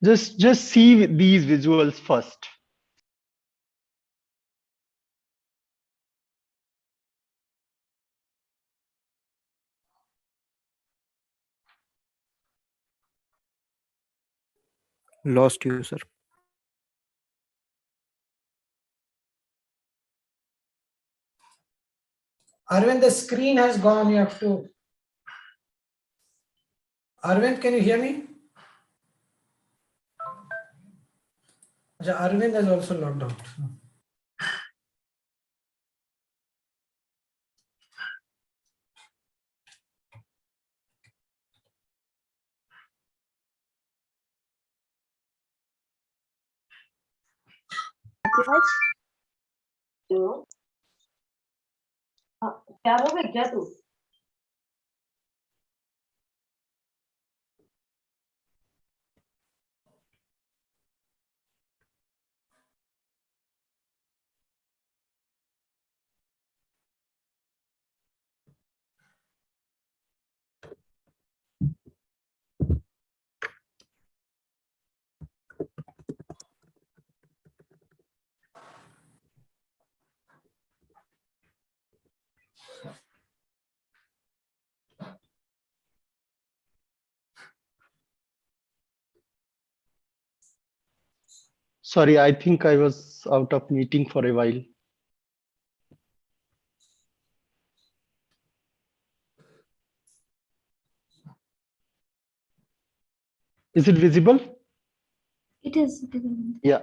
Just see these visuals first. Lost you, sir. Arvind, the screen has gone. You have to. Arvind, can you hear me? Arvind has also logged out. क्या हो गया क्या तू Sorry, I think I was out of meeting for a while. Is it visible? It is. Yeah.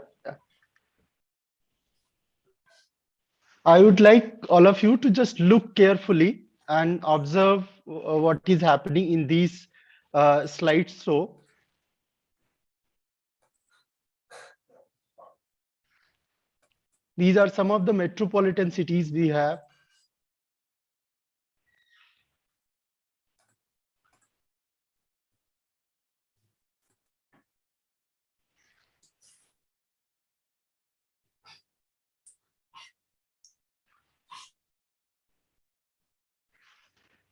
I would like all of you to just look carefully and observe what is happening in these slides. So, these are some of the metropolitan cities we have.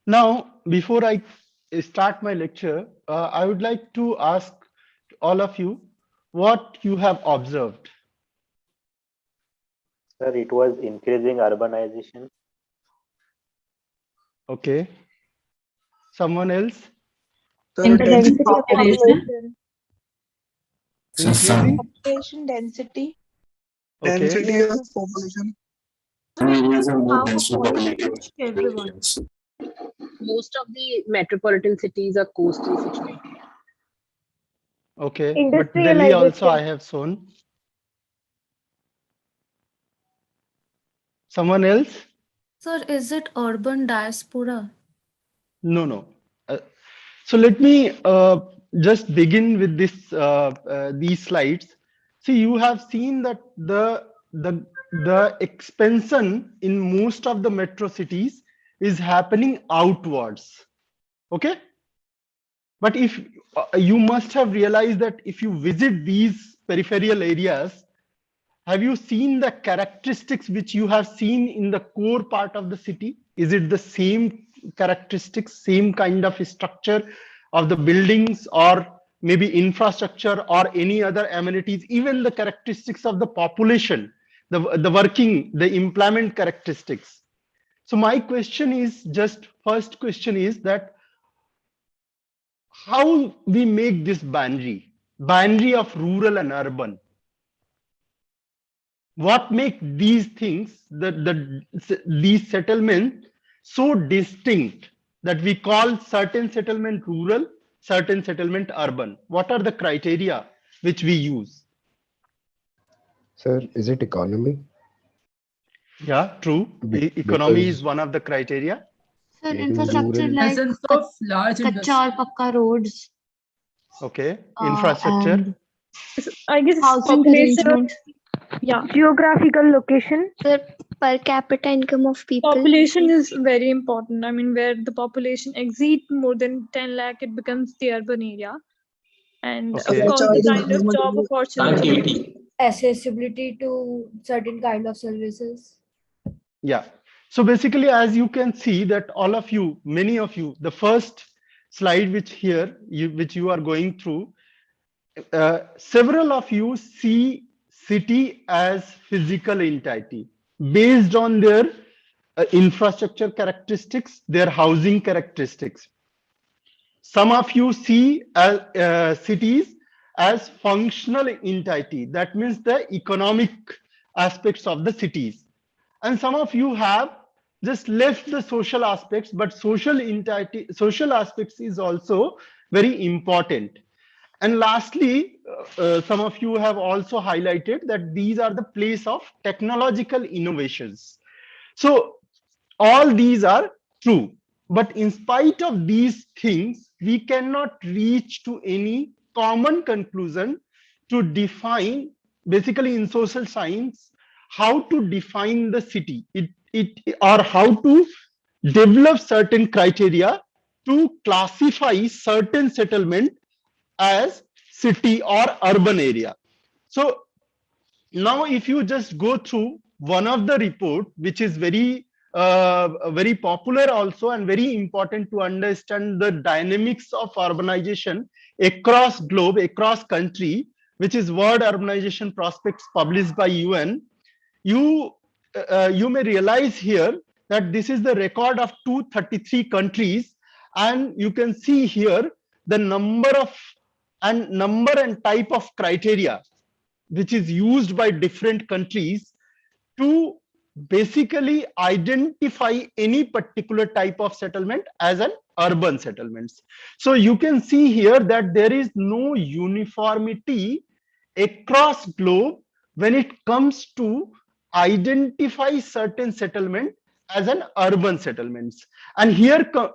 Now, before I start my lecture, I would like to ask all of you what you have observed. Sir, it was increasing urbanization. Okay. Someone else? increasing population Increasing? Population density. Okay. Density of population. Everyone. Most of the metropolitan cities are coastally situated. Okay. But Delhi also I have shown. Someone else? Sir, is it urban diaspora? No, no. So let me just begin with this these slides. See, you have seen that the expansion in most of the metro cities is happening outwards. Okay. But if you must have realized that if you visit these peripheral areas, have you seen the characteristics which you have seen in the core part of the city? Is it the same characteristics, same kind of structure of the buildings or maybe infrastructure or any other amenities, even the characteristics of the population, the working, the employment characteristics? So my question is first question is that how we make this boundary of rural and urban? What make these things, these settlements so distinct that we call certain settlement rural, certain settlement urban? What are the criteria which we use? Sir, is it economy? Yeah, true. Economy is one of the criteria. Sir, infrastructure rural- like presence of large kacha or pakka roads. Okay, infrastructure. And I guess housing population. arrangements. Yeah, Geographical location. The per capita income of people. population is very important. I mean, where the population exceeds more than 10 lakh, it becomes the urban area. And Okay. of course, the Child kind of job opportunity. Accessibility to certain kind of services. Yeah. So basically, as you can see that all of you, many of you, the first slide which you are going through, several of you see city as physical entity based on their infrastructure characteristics, their housing characteristics. Some of you see cities as functional entity. That means the economic aspects of the cities. And some of you have just left the social aspects, but social aspects is also very important. And lastly, some of you have also highlighted that these are the place of technological innovations. So all these are true, but in spite of these things, we cannot reach to any common conclusion to define, basically in social science, how to define the city, or how to develop certain criteria to classify certain settlement as city or urban area. So now if you just go through one of the report, which is very popular also and very important to understand the dynamics of urbanization across globe, across country, which is World Urbanization Prospects published by UN, you may realize here that this is the record of 233 countries, and you can see here the number and type of criteria which is used by different countries to basically identify any particular type of settlement as an urban settlements. So you can see here that there is no uniformity across globe when it comes to identify certain settlement as an urban settlements. And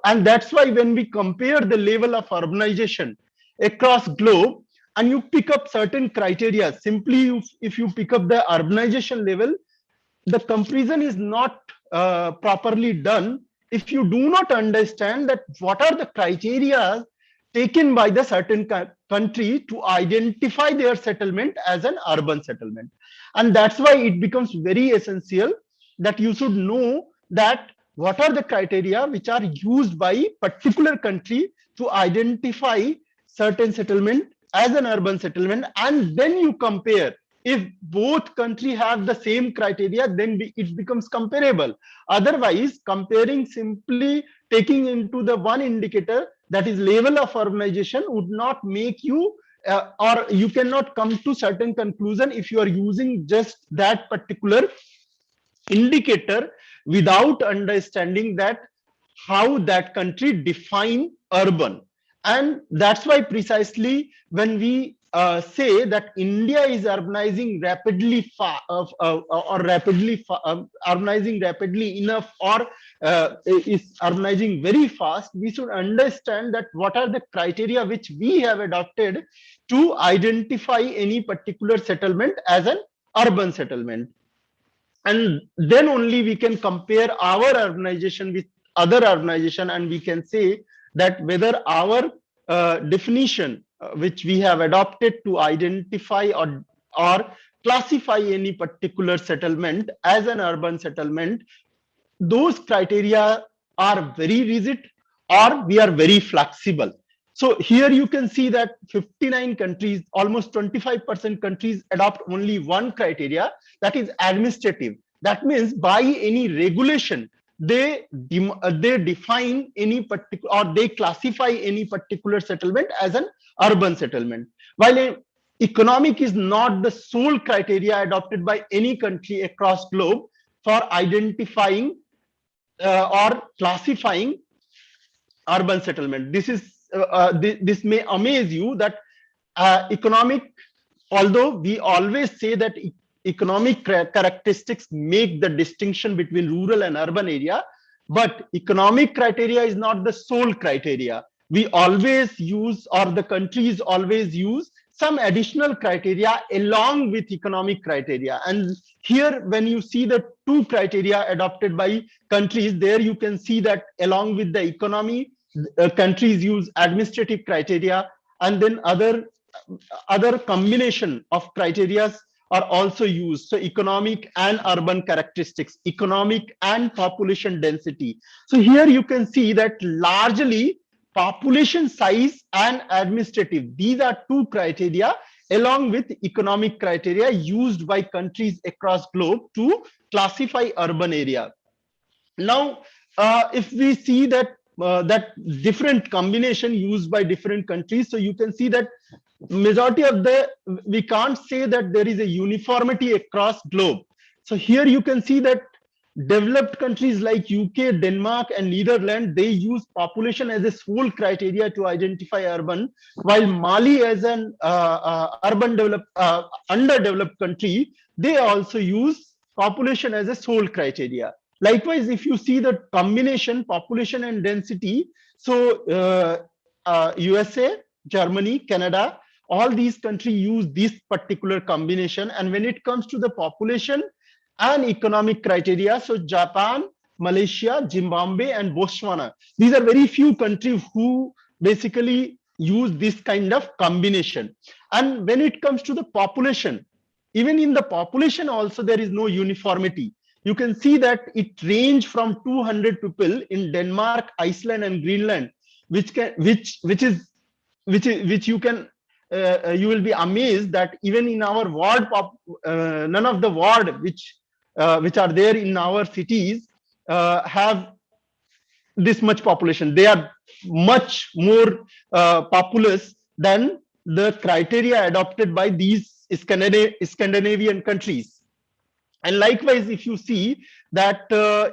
and that's why when we compare the level of urbanization across globe, and you pick up certain criteria, simply if you pick up the urbanization level, the comparison is not properly done if you do not understand that what are the criteria taken by the certain country to identify their settlement as an urban settlement. And that's why it becomes very essential that you should know that what are the criteria which are used by particular country to identify certain settlement as an urban settlement, and then you compare. If both countries have the same criteria, then it becomes comparable. Otherwise, comparing simply taking into the one indicator, that is level of urbanization, would not make you or you cannot come to certain conclusion if you are using just that particular indicator without understanding that how that country define urban. And that's why precisely when we say that India is urbanizing rapidly urbanizing rapidly enough, or is urbanizing very fast, we should understand that what are the criteria which we have adopted to identify any particular settlement as an urban settlement. And then only we can compare our urbanization with other urbanization, and we can say that whether our definition which we have adopted to identify or classify any particular settlement as an urban settlement, those criteria are very rigid or we are very flexible. So here you can see that 59 countries, almost 25% countries adopt only one criteria, that is administrative. That means by any regulation, they define any particular, or they classify any particular settlement as an urban settlement. While economic is not the sole criteria adopted by any country across globe for identifying or classifying urban settlement. This may amaze you that economic, although we always say that economic characteristics make the distinction between rural and urban area, but economic criteria is not the sole criteria. We always use, or the countries always use, some additional criteria along with economic criteria. And here when you see the two criteria adopted by countries, there you can see that along with the economy, countries use administrative criteria, and then other combination of criteria are also used. So economic and urban characteristics, economic and population density. So here you can see that largely population size and administrative. These are two criteria along with economic criteria used by countries across globe to classify urban area. Now, if we see that that different combination used by different countries, so you can see that majority of we can't say that there is a uniformity across globe. So here you can see that developed countries like UK, Denmark, and Netherlands, they use population as a sole criteria to identify urban, while Mali, as an underdeveloped country, they also use population as a sole criteria. Likewise, if you see the combination population and density, so USA, Germany, Canada, all these countries use this particular combination. And when it comes to the population and economic criteria, so Japan, Malaysia, Zimbabwe, and Botswana, these are very few countries who basically use this kind of combination. And when it comes to the population, even in the population also there is no uniformity. You can see that it range from 200 people in Denmark, Iceland, and Greenland, which you can you will be amazed that even in our ward, none of the ward which are there in our cities have this much population. They are much more populous than the criteria adopted by these Scandinavian countries. And likewise, if you see that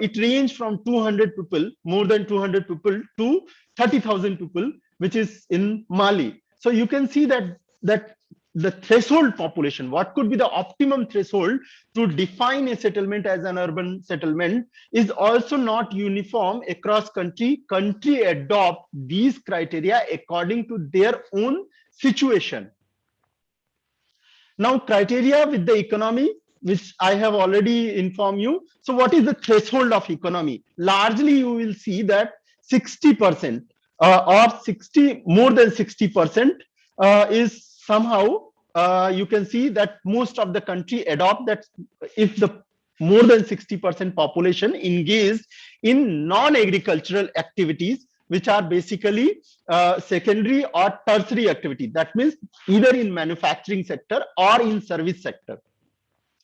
it ranges from 200 people, more than 200 people, to 30,000 people, which is in Mali. So you can see that the threshold population, what could be the optimum threshold to define a settlement as an urban settlement, is also not uniform across country. Country adopt these criteria according to their own situation. Now, criteria with the economy, which I have already informed you. So what is the threshold of economy? Largely, you will see that 60% or more than 60% is somehow, you can see that most of the country adopt that if the more than 60% population engaged in non-agricultural activities, which are basically secondary or tertiary activity. That means either in manufacturing sector or in service sector.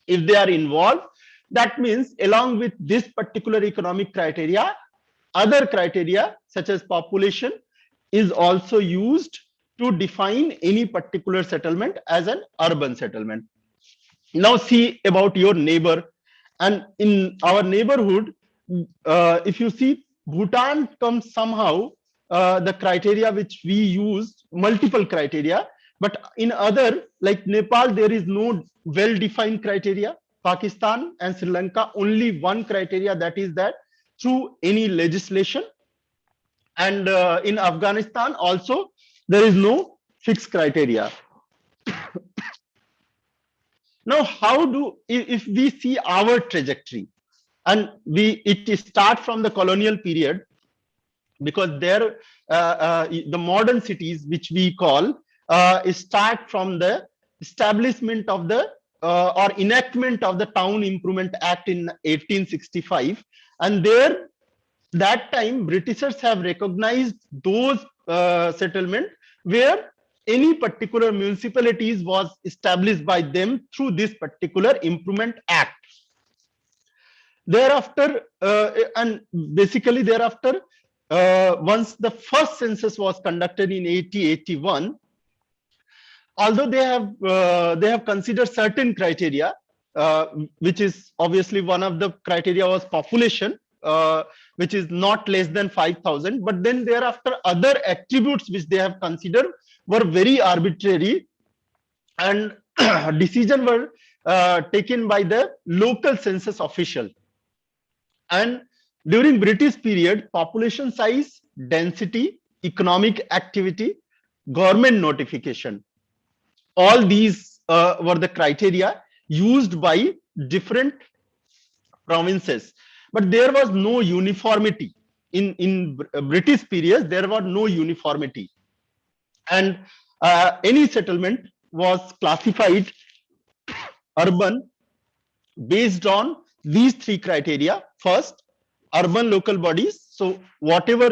If they are involved, that means along with this particular economic criteria, other criteria such as population is also used to define any particular settlement as an urban settlement. Now see about your neighbor. And in our neighborhood, if you see, Bhutan comes somehow, the criteria which we use, multiple criteria, but in other, like Nepal, there is no well-defined criteria. Pakistan and Sri Lanka, only one criteria, that is that through any legislation. And in Afghanistan also, there is no fixed criteria. Now, if we see our trajectory, and it starts from the colonial period, because there, the modern cities, which we call, start from the establishment of the or enactment of the Town Improvement Act in 1865. And there, that time, Britishers have recognized those settlements where any particular municipalities was established by them through this particular Improvement Act. Thereafter, and basically thereafter, once the first census was conducted in 1881, although they have considered certain criteria, which is obviously one of the criteria was population, which is not less than 5,000. But then thereafter, other attributes which they have considered were very arbitrary, and decisions were taken by the local census official. And during British period, population size, density, economic activity, government notification, all these were the criteria used by different provinces. But there was no uniformity. In British period, there was no uniformity. And any settlement was classified urban based on these three criteria. First, urban local bodies, So whatever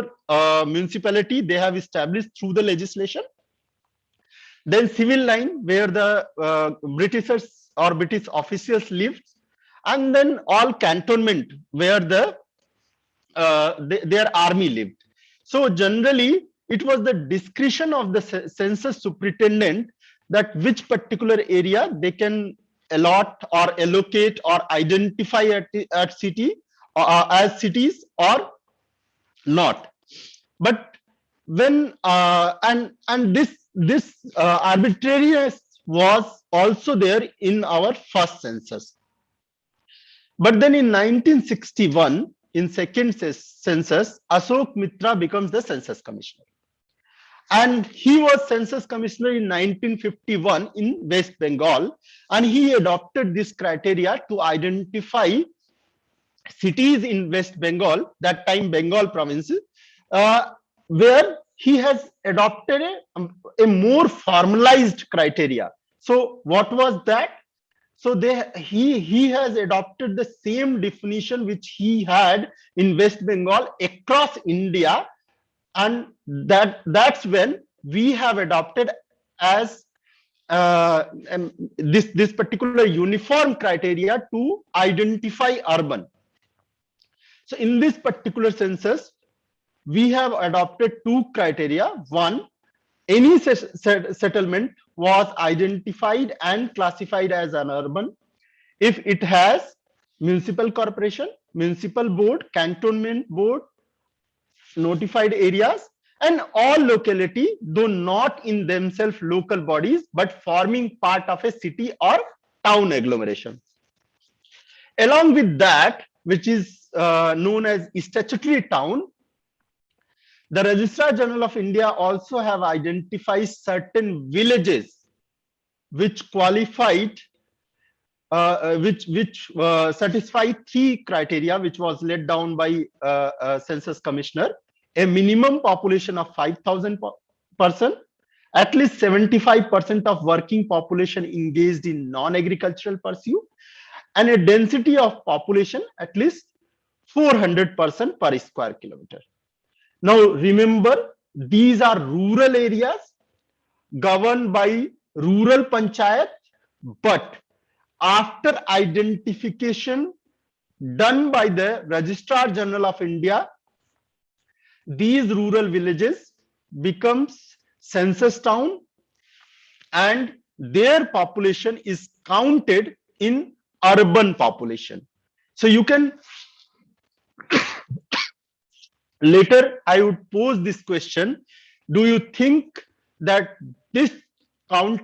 municipality they have established through the legislation. Then civil line, where the Britishers or British officials lived, and then all cantonment, where their army lived. So generally, it was the discretion of the census superintendent that which particular area they can allot or allocate or identify at city as cities or not. But when and this arbitrariness was also there in our first census. But then in 1961, in second census, Ashok Mitra becomes the census commissioner. And he was census commissioner in 1951 in West Bengal, and he adopted this criteria to identify cities in West Bengal, that time Bengal province, where he has adopted a more formalized criteria. So what was that? So he has adopted the same definition which he had in West Bengal across India, and that's when we have adopted as this particular uniform criteria to identify urban. So in this particular census, we have adopted two criteria. One, any settlement was identified and classified as an urban if it has municipal corporation, municipal board, cantonment board, notified areas, and all locality, though not in themselves local bodies, but forming part of a city or town agglomeration. Along with that, which is known as statutory town, the Registrar General of India also have identified certain villages which qualified, which satisfy three criteria, which was laid down by Census Commissioner: a minimum population of 5,000 person, at least 75% of working population engaged in non-agricultural pursuit, and a density of population at least 400 person per square kilometer. Now remember, these are rural areas governed by rural panchayat, but after identification done by the Registrar General of India, these rural villages becomes census town and their population is counted in urban population. So you can later I would pose this question: do you think that this counting